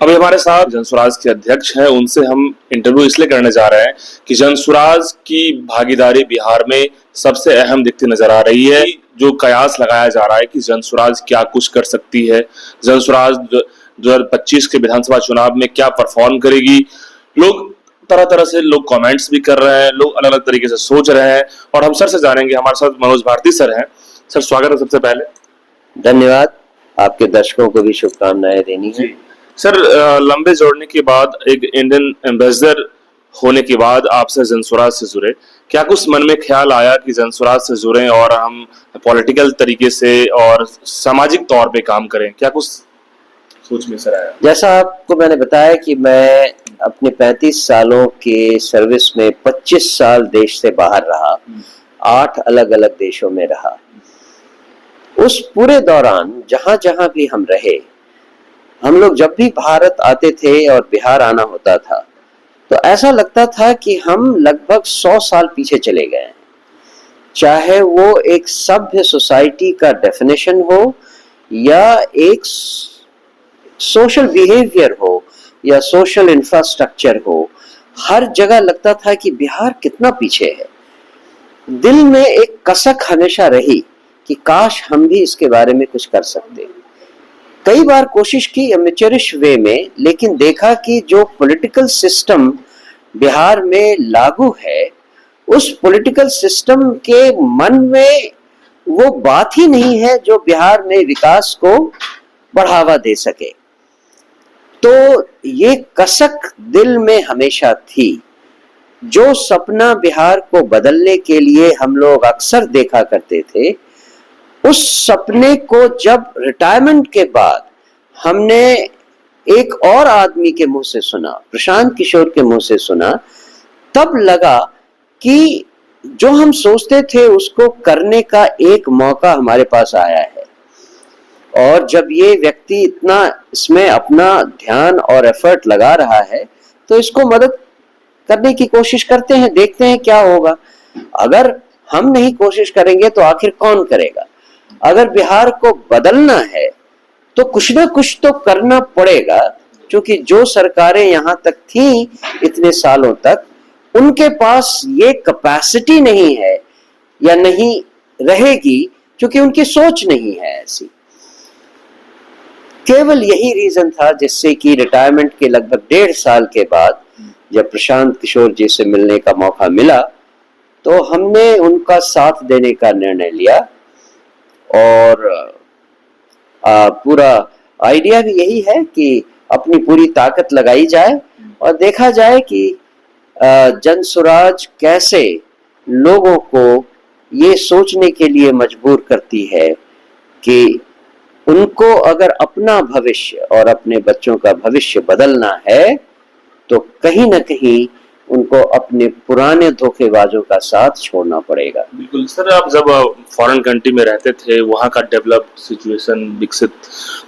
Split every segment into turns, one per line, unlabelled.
अभी हमारे साथ जनसुराज के अध्यक्ष हैं, उनसे हम इंटरव्यू इसलिए करने जा रहे हैं कि जनसुराज की भागीदारी बिहार में सबसे अहम दिखती नजर आ रही है। जो कयास लगाया जा रहा है कि जनसुराज क्या कुछ कर सकती है, जनसुराज 2025 के विधानसभा चुनाव में क्या परफॉर्म करेगी। लोग तरह तरह से लोग कमेंट्स भी कर रहे हैं, लोग अलग अलग तरीके से सोच रहे हैं और हम सर से जानेंगे। हमारे साथ मनोज भारती सर हैं। सर स्वागत है सबसे पहले।
धन्यवाद। आपके दर्शकों को भी शुभकामनाएं देनी है।
सर लंबे जोड़ने के बाद, एक इंडियन एम्बेसडर होने के बाद आपसे जनसुराज से जुड़े, क्या कुछ मन में ख्याल आया कि जनसुराज से जुड़ें और हम पॉलिटिकल तरीके से और सामाजिक तौर पे काम करें? क्या कुछ सोच में सर आया?
जैसा आपको मैंने बताया कि मैं अपने 35 सालों के सर्विस में 25 साल देश से बाहर रहा, 8 अलग अलग देशों में रहा। उस पूरे दौरान जहां जहां भी हम रहे, हम लोग जब भी भारत आते थे और बिहार आना होता था तो ऐसा लगता था कि हम लगभग 100 साल पीछे चले गए। चाहे वो एक सभ्य सोसाइटी का डेफिनेशन हो या एक सोशल बिहेवियर हो या सोशल इंफ्रास्ट्रक्चर हो, हर जगह लगता था कि बिहार कितना पीछे है। दिल में एक कसक हमेशा रही कि काश हम भी इसके बारे में कुछ कर सकते। कई बार कोशिश की अमेचरिश वे में, लेकिन देखा कि जो पॉलिटिकल सिस्टम बिहार में लागू है, उस पॉलिटिकल सिस्टम के मन में वो बात ही नहीं है जो बिहार में विकास को बढ़ावा दे सके। तो ये कसक दिल में हमेशा थी। जो सपना बिहार को बदलने के लिए हम लोग अक्सर देखा करते थे, उस सपने को जब रिटायरमेंट के बाद हमने एक और आदमी के मुंह से सुना, प्रशांत किशोर के मुंह से सुना, तब लगा कि जो हम सोचते थे उसको करने का एक मौका हमारे पास आया है। और जब ये व्यक्ति इतना इसमें अपना ध्यान और एफर्ट लगा रहा है तो इसको मदद करने की कोशिश करते हैं, देखते हैं क्या होगा। अगर हम नहीं कोशिश करेंगे तो आखिर कौन करेगा? अगर बिहार को बदलना है तो कुछ ना कुछ तो करना पड़ेगा, क्योंकि जो सरकारें यहाँ तक थी इतने सालों तक, उनके पास ये कैपेसिटी नहीं है या नहीं रहेगी, क्योंकि उनकी सोच नहीं है ऐसी। केवल यही रीजन था जिससे कि रिटायरमेंट के लगभग 1.5 साल के बाद जब प्रशांत किशोर जी से मिलने का मौका मिला तो हमने उनका साथ देने का निर्णय लिया। और पूरा आइडिया भी यही है कि अपनी पूरी ताकत लगाई जाए और देखा जाए कि जनसुराज कैसे लोगों को ये सोचने के लिए मजबूर करती है कि उनको अगर अपना भविष्य और अपने बच्चों का भविष्य बदलना है तो कहीं ना कहीं उनको अपने पुराने धोखेबाजों का साथ छोड़ना पड़ेगा।
बिल्कुल सर, आप जब फॉरेन कंट्री में रहते थे, वहाँ का डेवलप्ड सिचुएशन विकसित,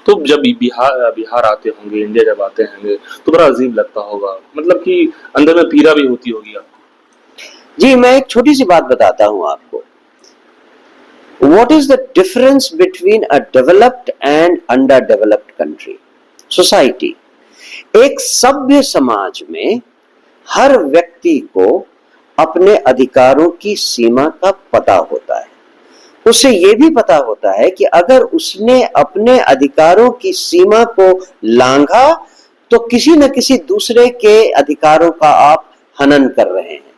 तो जब बिहार आते होंगे, इंडिया जब आते होंगे तो बड़ा अजीब लगता होगा, मतलब कि अंदर में पीड़ा भी होती होगी आपको।
जी, मैं एक छोटी सी बात बताता हूँ आपको। What is the difference between a developed and underdeveloped country? Society. एक सभ्य समाज में हर व्यक्ति को अपने अधिकारों की सीमा का पता होता है। उसे यह भी पता होता है कि अगर उसने अपने अधिकारों की सीमा को लांघा तो किसी न किसी दूसरे के अधिकारों का आप हनन कर रहे हैं।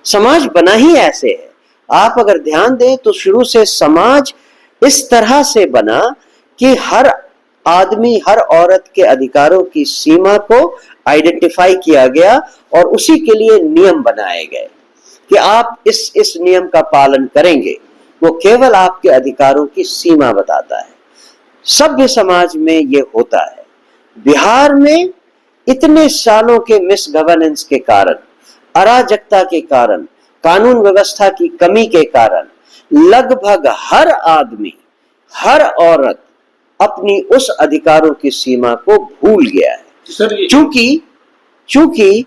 समाज बना ही ऐसे है। आप अगर ध्यान दें तो शुरू से समाज इस तरह से बना कि हर आदमी, हर औरत के अधिकारों की सीमा को आइडेंटिफाई किया गया और उसी के लिए नियम बनाए गए कि आप इस नियम का पालन करेंगे। वो केवल आपके अधिकारों की सीमा बताता है। सभ्य समाज में ये होता है। बिहार में इतने सालों के मिसगवर्नेंस के कारण, अराजकता के कारण, कानून व्यवस्था की कमी के कारण लगभग हर आदमी, हर औरत अपनी उस अधिकारों की सीमा को भूल गया है। चूंकि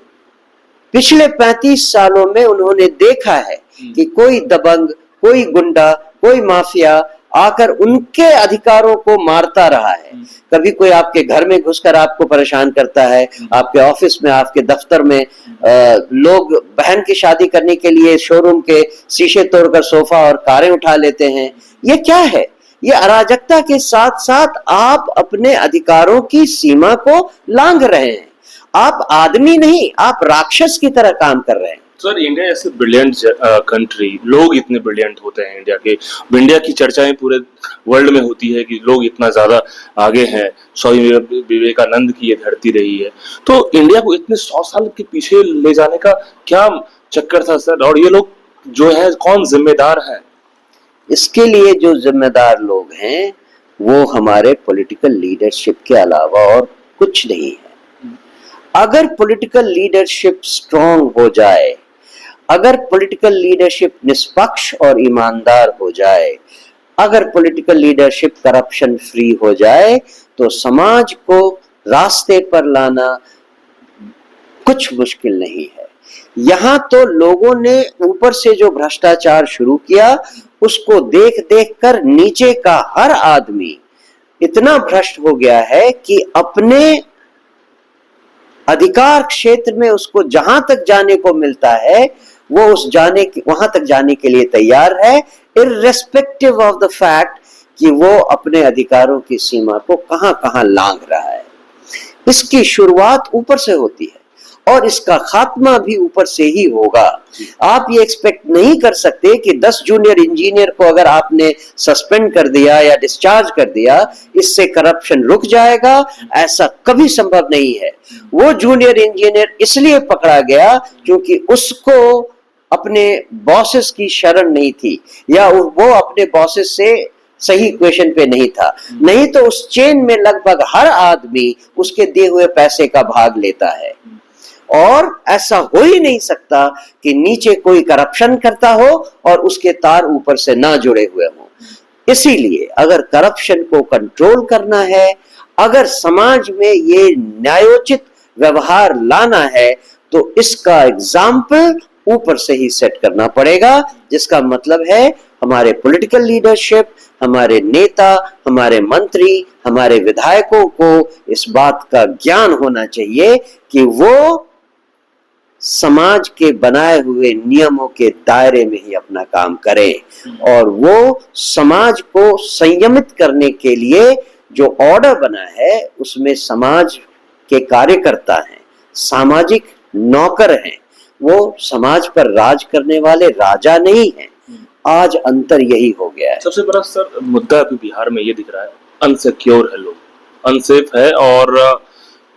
पिछले 35 सालों में उन्होंने देखा है कि कोई दबंग, कोई गुंडा, कोई माफिया आकर उनके अधिकारों को मारता रहा है। कभी कोई आपके घर में घुसकर आपको परेशान करता है, आपके ऑफिस में, आपके दफ्तर में लोग बहन की शादी करने के लिए शोरूम के शीशे तोड़कर सोफा और कारें उठा लेते हैं। ये क्या है? ये अराजकता के साथ साथ आप अपने अधिकारों की सीमा को लांघ रहे हैं। आप आदमी नहीं, आप राक्षस की तरह काम कर रहे हैं।
सर, इंडिया जैसे ब्रिलियंट कंट्री, लोग इतने ब्रिलियंट होते हैं इंडिया के, इंडिया की चर्चाएं पूरे वर्ल्ड में होती है कि लोग इतना ज्यादा आगे हैं, स्वामी विवेकानंद की ये धरती रही है, तो इंडिया को इतने 100 साल के पीछे ले जाने का क्या चक्कर था सर? और ये लोग जो है, कौन जिम्मेदार है
इसके लिए? जो जिम्मेदार लोग हैं वो हमारे पॉलिटिकल लीडरशिप के अलावा और कुछ नहीं है। अगर पॉलिटिकल लीडरशिप स्ट्रांग हो जाए, अगर पॉलिटिकल लीडरशिप निष्पक्ष और ईमानदार हो जाए, अगर पॉलिटिकल लीडरशिप करप्शन फ्री हो जाए, तो समाज को रास्ते पर लाना कुछ मुश्किल नहीं है। यहां तो लोगों ने ऊपर से जो भ्रष्टाचार शुरू किया, उसको देख देख कर नीचे का हर आदमी इतना भ्रष्ट हो गया है कि अपने अधिकार क्षेत्र में उसको जहां तक जाने को मिलता है वो वहां तक जाने के लिए तैयार है, इर्रेस्पेक्टिव ऑफ द फैक्ट कि वो अपने अधिकारों की सीमा को कहां कहां लांघ रहा है। इसकी शुरुआत ऊपर से होती है और इसका खात्मा भी ऊपर से ही होगा। आप ये एक्सपेक्ट नहीं कर सकते कि 10 जूनियर इंजीनियर को अगर आपने सस्पेंड कर दिया या डिस्चार्ज कर दिया, इससे करप्शन रुक जाएगा। ऐसा कभी संभव नहीं है। वो जूनियर इंजीनियर इसलिए पकड़ा गया क्योंकि उसको अपने बॉसेस की शरण नहीं थी, या वो अपने बॉसेस से सही इक्वेशन पे नहीं था। नहीं तो उस चेन में लगभग हर आदमी उसके दिए हुए पैसे का भाग लेता है। और ऐसा हो ही नहीं सकता कि नीचे कोई करप्शन करता हो और उसके तार ऊपर से ना जुड़े हुए हों। इसीलिए अगर करप्शन को कंट्रोल करना है, अगर समाज में ये न्यायोचित व्यवहार लाना है, तो इसका एग्जाम्पल ऊपर से ही सेट करना पड़ेगा। जिसका मतलब है हमारे पॉलिटिकल लीडरशिप, हमारे नेता, हमारे मंत्री, हमारे विधायकों को इस बात का ज्ञान होना चाहिए कि वो समाज के बनाए हुए नियमों के दायरे में ही अपना काम करें और वो समाज को संयमित करने के लिए जो ऑर्डर बना है उसमें समाज के कार्यकर्ता हैं, सामाजिक नौकर हैं, वो समाज पर राज करने वाले राजा नहीं हैं। आज अंतर यही हो गया है।
सबसे बड़ा सर मुद्दा अभी बिहार में ये दिख रहा है, अनसिक्योर है लोग, अनसेफ है, और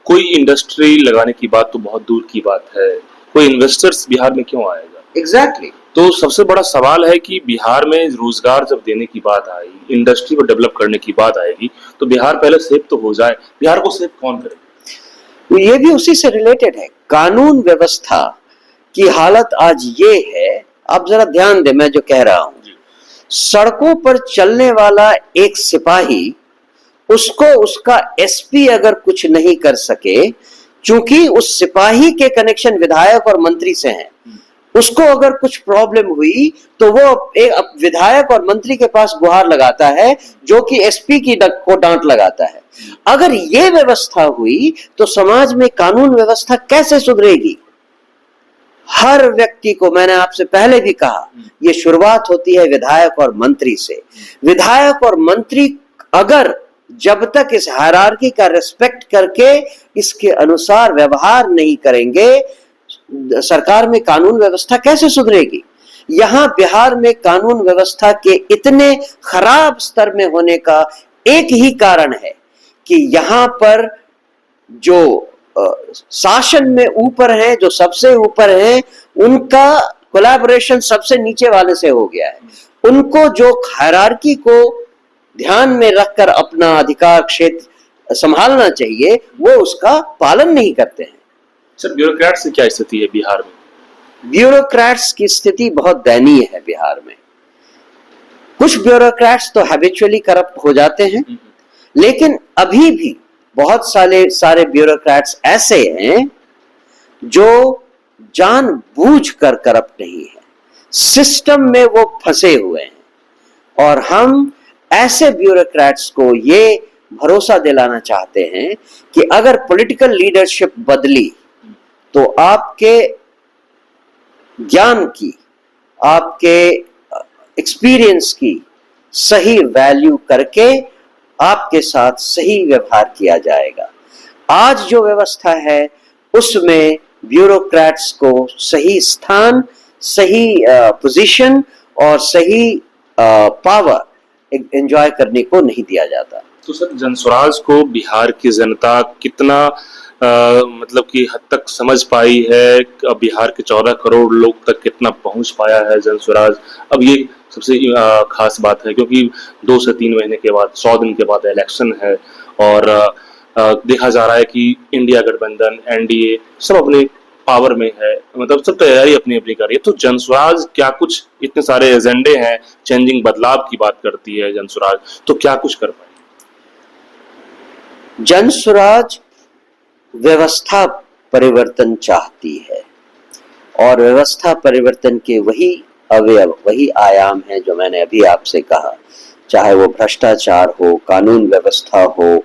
कोई इंडस्ट्री लगाने की बात तो बहुत दूर की बात है। कोई इन्वेस्टर्स बिहार में क्यों आएगा?
एग्जैक्टली।
तो सबसे बड़ा सवाल है कि बिहार में रोजगार जब देने की बात आएगी, इंडस्ट्री को डेवलप करने की बात आएगी, तो बिहार पहले सेफ तो हो जाए। बिहार को सेफ कौन करे?
तो ये भी उसी से रिलेटेड है। कानून व्यवस्था की हालत आज ये है, आप जरा ध्यान दें मैं जो कह रहा हूं। सड़कों पर चलने वाला एक सिपाही, उसको उसका एसपी अगर कुछ नहीं कर सके, चूंकि उस सिपाही के कनेक्शन विधायक और मंत्री से हैं, उसको अगर कुछ प्रॉब्लम हुई तो वो एक विधायक और मंत्री के पास गुहार लगाता है, जो कि एसपी को डांट लगाता है। अगर ये व्यवस्था हुई तो समाज में कानून व्यवस्था कैसे सुधरेगी? हर व्यक्ति को, मैंने आपसे पहले भी कहा, ये शुरुआत होती है विधायक और मंत्री से। विधायक और मंत्री अगर जब तक इस हायरार्की का रिस्पेक्ट करके इसके अनुसार व्यवहार नहीं करेंगे, सरकार में कानून व्यवस्था कैसे सुधरेगी? यहां बिहार में कानून व्यवस्था के इतने खराब स्तर में होने का एक ही कारण है कि यहां पर जो शासन में ऊपर है, जो सबसे ऊपर है, उनका कोलैबोरेशन सबसे नीचे वाले से हो गया है। उनको जो हायरार्की को ध्यान में रखकर अपना अधिकार क्षेत्र संभालना चाहिए, वो उसका पालन नहीं करते हैं।
सर, ब्यूरोक्रेट्स की क्या स्थिति है बिहार में?
ब्यूरोक्रेट्स की स्थिति बहुत दयनीय है बिहार में। कुछ ब्यूरोक्रेट्स तो हैबिचुअली करप्ट हो जाते हैं, लेकिन अभी भी बहुत सारे ब्यूरोक्रेट्स ऐसे हैं जो जानबूझकर करप्ट नहीं है, सिस्टम में वो फंसे हुए हैं। और हम ऐसे ब्यूरोक्रेट्स को ये भरोसा दिलाना चाहते हैं कि अगर पॉलिटिकल लीडरशिप बदली तो आपके ज्ञान की, आपके एक्सपीरियंस की सही वैल्यू करके आपके साथ सही व्यवहार किया जाएगा। आज जो व्यवस्था है उसमें ब्यूरोक्रेट्स को सही स्थान, सही पोजीशन और सही पावर एंजॉय करने को नहीं दिया जाता।
तो सर, जनस्वराज को बिहार की जनता कितना मतलब कि हद तक समझ पाई है? बिहार के 14 करोड़ लोग तक कितना पहुंच पाया है जनस्वराज? अब ये सबसे खास बात है, क्योंकि 2 से 3 महीने के बाद, 100 दिन के बाद इलेक्शन है और देखा जा रहा है कि इंडिया गठबंधन, एनडीए सब अपने पावर में है, मतलब सब तैयारी अपनी अपनी कर रही है। तो जनस्वराज क्या कुछ, इतने सारे एजेंडे हैं, चेंजिंग, बदलाव की बात करती है जनस्वराज, तो क्या कुछ कर पाए?
जनस्वराज व्यवस्था परिवर्तन चाहती है और व्यवस्था परिवर्तन के वही अवयव, वही आयाम है जो मैंने अभी आपसे कहा, चाहे वो भ्रष्टाचार हो, कानून व्यवस्था हो,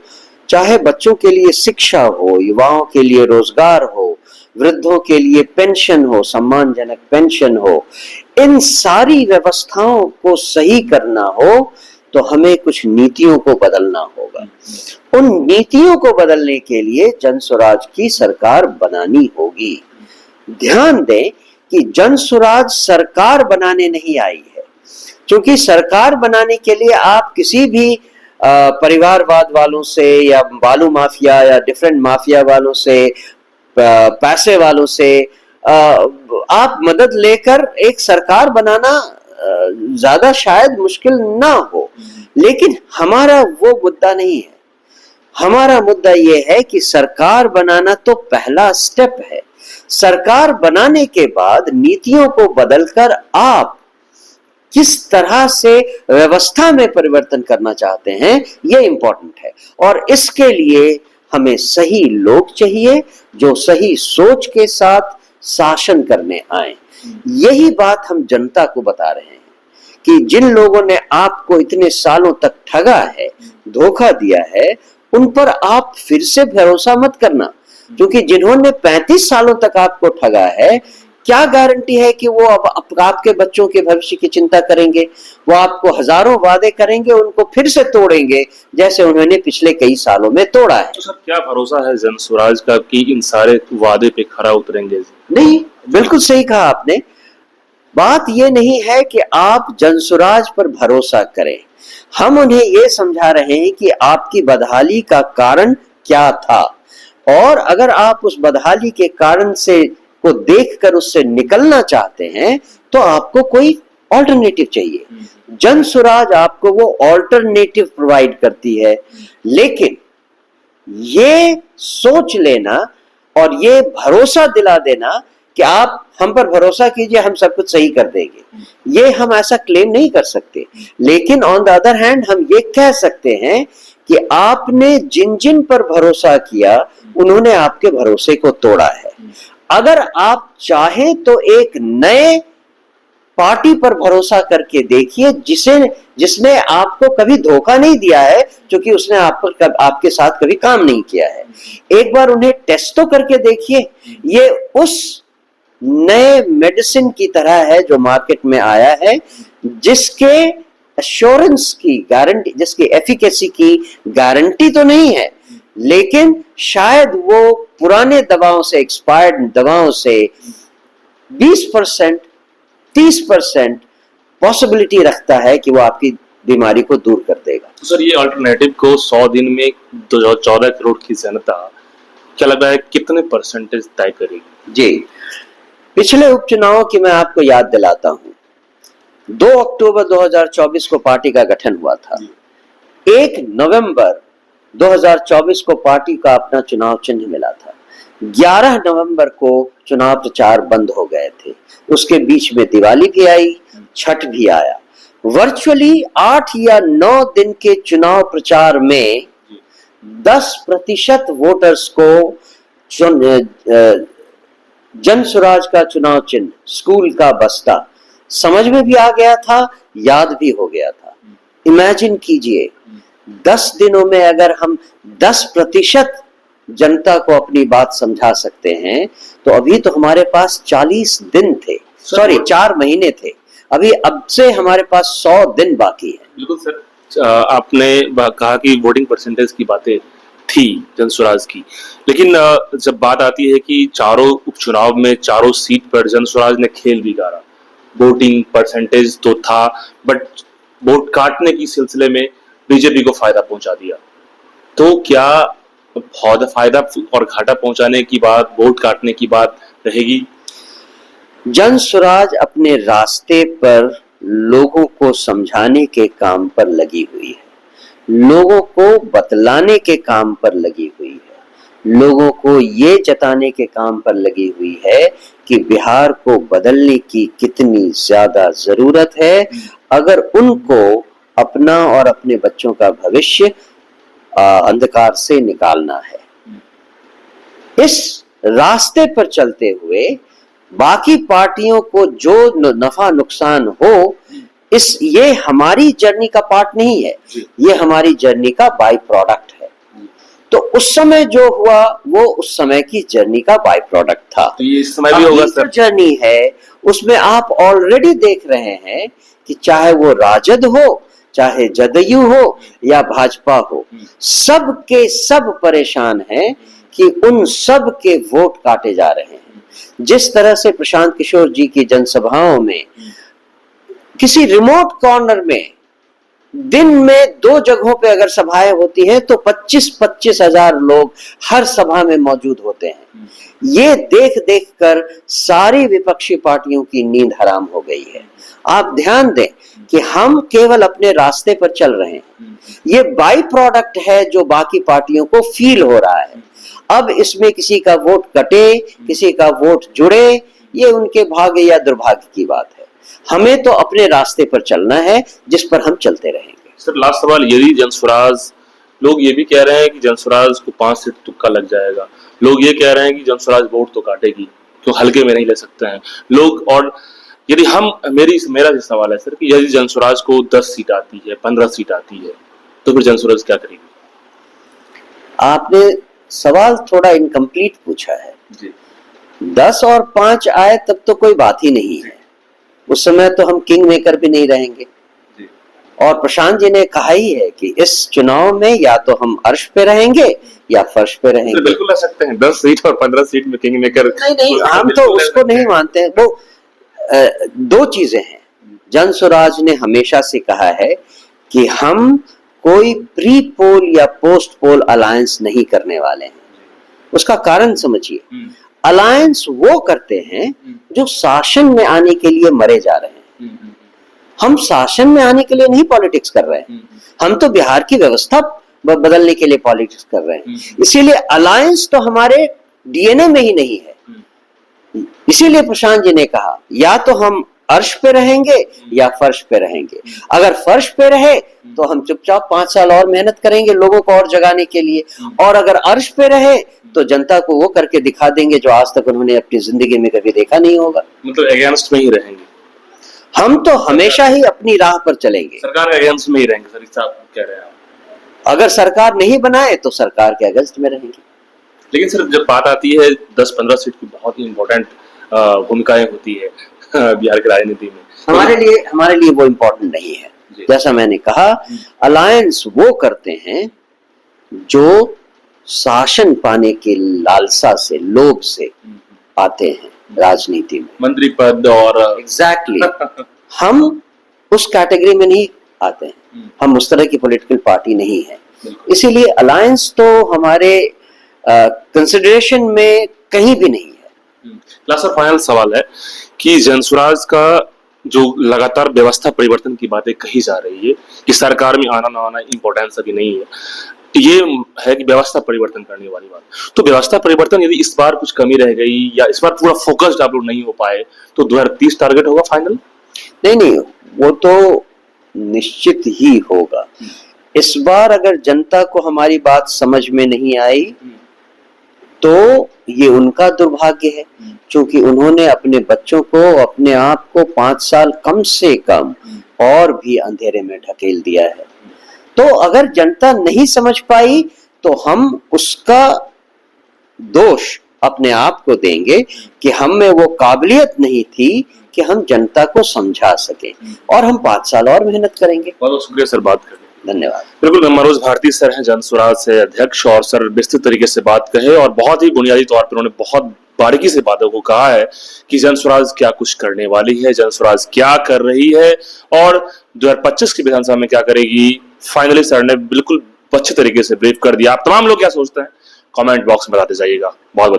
चाहे बच्चों के लिए शिक्षा हो, युवाओं के लिए रोजगार हो, वृद्धों के लिए पेंशन हो, सम्मानजनक पेंशन हो। इन सारी व्यवस्थाओं को सही करना हो तो हमें कुछ नीतियों को बदलना होगा। उन नीतियों को बदलने के लिए जनस्वराज की सरकार बनानी होगी। ध्यान दें कि जनस्वराज सरकार बनाने नहीं आई है, क्योंकि सरकार बनाने के लिए आप किसी भी परिवारवाद वालों से या बालू माफिया या डिफरेंट माफिया वालों से, पैसे वालों से आप मदद लेकर एक सरकार बनाना ज्यादा शायद मुश्किल ना हो, लेकिन हमारा वो मुद्दा नहीं है। हमारा मुद्दा ये है कि सरकार बनाना तो पहला स्टेप है। सरकार बनाने के बाद नीतियों को बदलकर आप किस तरह से व्यवस्था में परिवर्तन करना चाहते हैं, ये इंपॉर्टेंट है। और इसके लिए हमें सही लोग चाहिए जो सही सोच के साथ शासन करने आए। यही बात हम जनता को बता रहे हैं कि जिन लोगों ने आपको इतने सालों तक ठगा है, धोखा दिया है, उन पर आप फिर से भरोसा मत करना, क्योंकि जिन्होंने 35 सालों तक आपको ठगा है, क्या गारंटी है कि वो अब आपके बच्चों के भविष्य की चिंता करेंगे? वो आपको हजारों वादे करेंगे, उनको फिर से तोड़ेंगे जैसे उन्होंने पिछले कई सालों में तोड़ा है।
तो सर, क्या भरोसा है जनस्वराज का कि इन सारे वादे पे खरा उतरेंगे?
नहीं, बिल्कुल सही कहा आपने। बात ये नहीं है कि आप जनस्वराज पर भरोसा करें, हम उन्हें ये समझा रहे हैं कि आपकी बदहाली का कारण क्या था, और अगर आप उस बदहाली के कारण से को देखकर उससे निकलना चाहते हैं तो आपको कोई ऑल्टरनेटिव चाहिए। जनस्वराज आपको वो ऑल्टरनेटिव प्रोवाइड करती है, लेकिन ये सोच लेना और ये भरोसा दिला देना कि आप हम पर भरोसा कीजिए, हम सब कुछ सही कर देंगे, ये हम ऐसा क्लेम नहीं कर सकते। लेकिन ऑन द अदर हैंड हम ये कह सकते हैं कि आपने जिन जिन पर भरोसा किया उन्होंने आपके भरोसे को तोड़ा है। अगर आप चाहें तो एक नए पार्टी पर भरोसा करके देखिए जिसने आपको कभी धोखा नहीं दिया है, क्योंकि उसने आपके साथ कभी काम नहीं किया है। एक बार उन्हें टेस्ट तो करके देखिए। ये उस नए मेडिसिन की तरह है जो मार्केट में आया है, जिसके एश्योरेंस की गारंटी, जिसकी एफिकेसी की गारंटी तो नहीं है, लेकिन शायद वो पुराने दवाओं से, एक्सपायर्ड दवाओं से 20% 30% पॉसिबिलिटी रखता है कि वो आपकी बीमारी को दूर कर देगा।
तो सर, ये अल्टरनेटिव को 100 दिन में 14 करोड़ की जनता, क्या लग रहा है कितने परसेंटेज तय करेगी? जी,
पिछले उपचुनावों की मैं आपको याद दिलाता हूं। 2 अक्टूबर 2024 को पार्टी का गठन हुआ था। 1 नवंबर 2024 को पार्टी का अपना चुनाव चिन्ह मिला था। 11 नवंबर को चुनाव प्रचार बंद हो गए थे। उसके बीच में दिवाली भी आई, छठ भी आया। वर्चुअली 8 या 9 दिन के चुनाव प्रचार में 10% वोटर्स को जनस्वराज का चुनाव चिन्ह, स्कूल का बस्ता समझ में भी आ गया था, याद भी हो गया था। इमेजिन कीजिए 10 दिनों में अगर हम 10% जनता को अपनी बात समझा सकते हैं, तो अभी तो हमारे पास 40 दिन थे, सॉरी 4 महीने थे, अभी अब से हमारे पास 100 दिन बाकी है।
बिल्कुल सर, आपने कहा कि वोटिंग परसेंटेज की बातें थी जनस्वराज की, लेकिन जब बात आती है कि चारों उपचुनाव में चारों सीट पर जनस्वराज ने खेल बिगाड़ा, वोटिंग परसेंटेज तो था बट वोट काटने की सिलसिले में बीजेपी को फायदा पहुंचा दिया, तो क्या फायदा और घाटा पहुंचाने की बात, वोट काटने की बात रहेगी?
जनस्वराज अपने रास्ते पर लोगों को समझाने के काम पर लगी हुई है, लोगों को बतलाने के काम पर लगी हुई है, लोगों को ये जताने के काम पर लगी हुई है कि बिहार को बदलने की कितनी ज्यादा जरूरत है अगर उनको अपना और अपने बच्चों का भविष्य अंधकार से निकालना है। इस रास्ते पर चलते हुए बाकी पार्टियों को जो नफा नुकसान हो, ये हमारी जर्नी का पार्ट नहीं है, ये हमारी जर्नी का बाई प्रोडक्ट है। तो उस समय जो हुआ वो उस समय की जर्नी का बाई प्रोडक्ट था,
तो ये इस समय भी होगा सर।
जर्नी है उसमें आप ऑलरेडी देख रहे हैं कि चाहे वो राजद हो, चाहे जदयू हो या भाजपा हो, सब के सब परेशान हैं कि उन सब के वोट काटे जा रहे हैं। जिस तरह से प्रशांत किशोर जी की जनसभाओं में किसी रिमोट कॉर्नर में दिन में 2 जगहों पे अगर सभाएं होती हैं तो 25-25 हजार लोग हर सभा में मौजूद होते हैं। ये देख देख कर सारी विपक्षी पार्टियों की नींद हराम हो गई है। आप ध्यान दें कि हम केवल अपने रास्ते पर चल रहे हैं, ये बाई प्रोडक्ट है जो बाकी पार्टियों को फील हो रहा है। अब इसमें किसी का वोट कटे, किसी का वोट जुड़े, ये उनके भाग्य या दुर्भाग्य की बात है। हमें तो अपने रास्ते पर चलना है जिस पर हम चलते रहेंगे।
सर लास्ट सवाल, यदि जनस्वराज, लोग ये भी कह रहे हैं कि जनस्वराज को 5 सीट तुक्का लग जाएगा, लोग ये कह रहे हैं कि जनस्वराज वोट तो काटेगी, क्यों हल्के में नहीं ले सकते हैं लोग। और यदि हम, मेरा जो सवाल है सर कि यदि जनस्वराज को 10 सीट आती है, 15 सीट आती है, तो फिर जनस्वराज क्या करेगी?
आपने सवाल थोड़ा इनकम्प्लीट पूछा है
जी।
10 और 5 आए तब तो कोई बात ही नहीं है, उस समय तो हम किंग मेकर भी नहीं रहेंगे जी। और प्रशांत जी ने कहा ही है कि इस चुनाव में या तो हम अर्श पे रहेंगे या फर्श पे रहेंगे।
बिल्कुल रह सकते हैं, 10 सीट और 15 सीट में किंग मेकर
नहीं, हम तो उसको नहीं मानते हैं। वो 2 चीजें हैं। जनस्वराज ने हमेशा से कहा है कि हम कोई प्री पोल या पोस्ट पोल अलायंस नहीं करने वाले हैं। उसका कारण समझिए, अलायंस वो करते हैं जो शासन में आने के लिए मरे जा रहे हैं। हम शासन में आने के लिए नहीं पॉलिटिक्स कर रहे हैं, हम तो बिहार की व्यवस्था बदलने के लिए पॉलिटिक्स कर रहे हैं। इसीलिए अलायंस तो हमारे डीएनए में ही नहीं है। इसीलिए प्रशांत जी ने कहा या तो हम अर्श पे रहेंगे या फर्श पे रहेंगे। अगर फर्श पे रहे तो हम चुपचाप 5 साल और मेहनत करेंगे लोगों को और जगाने के लिए, और अगर अर्श पे रहे तो जनता को वो करके दिखा देंगे जो आज तक उन्होंने अपनी जिंदगी में कभी देखा नहीं होगा।
मतलब अगेंस्ट में ही रहेंगे
हम तो हमेशा ही अपनी राह पर चलेंगे,
सरकार के अगेंस्ट में ही रहेंगे। सर इससे आप कह रहे हैं
अगर सरकार नहीं बनाए तो सरकार के अगेंस्ट में रहेंगे।
लेकिन सर जब बात आती है 10-15 सीट की, बहुत ही इंपॉर्टेंट भूमिकाएं होती है बिहार की राजनीति में,
हमारे लिए वो इम्पोर्टेंट नहीं है। जैसा मैंने कहा, अलायंस वो करते हैं जो शासन पाने के लालसा से, लोभ से आते हैं राजनीति में,
मंत्री पद और
एग्जैक्टली हम उस कैटेगरी में नहीं आते हैं, हम उस तरह की पॉलिटिकल पार्टी नहीं है। इसीलिए अलायंस तो हमारे कंसिडरेशन में कहीं भी नहीं है।
लास्ट और फाइनल सवाल है कि जनस्वराज का जो लगातार व्यवस्था परिवर्तन की बातें कही जा रही है कि सरकार में आना ना आना इम्पोर्टेंस अभी नहीं है, ये है कि व्यवस्था परिवर्तन करने वाली बात। तो व्यवस्था परिवर्तन यदि इस बार कुछ कमी रह गई या इस बार पूरा फोकस्ड आप लोग नहीं हो पाए तो 2030 टारगेट होगा फाइनल?
नहीं, वो तो निश्चित ही होगा। इस बार अगर जनता को हमारी बात समझ में नहीं आई तो ये उनका दुर्भाग्य है, क्योंकि उन्होंने अपने बच्चों को, अपने आप को 5 साल कम से कम और भी अंधेरे में ढकेल दिया है। तो अगर जनता नहीं समझ पाई तो हम उसका दोष अपने आप को देंगे कि हम में वो काबिलियत नहीं थी कि हम जनता को समझा सके, और हम 5 साल और मेहनत करेंगे।
बहुत बहुत शुक्रिया सर बात करने।
धन्यवाद।
बिल्कुल, मनोज भारती सर हैं जनसुराज से अध्यक्ष, और सर विस्तृत तरीके से बात कहे और बहुत ही बुनियादी तौर पर उन्होंने बहुत बारीकी से बातों को कहा है कि जनसुराज क्या कुछ करने वाली है, जनसुराज क्या कर रही है और 2025 की विधानसभा में क्या करेगी। फाइनली सर ने बिल्कुल अच्छे तरीके से ब्रीफ कर दिया। आप तमाम लोग क्या सोचते हैं कमेंट बॉक्स में बताते जाइएगा। बहुत बहुत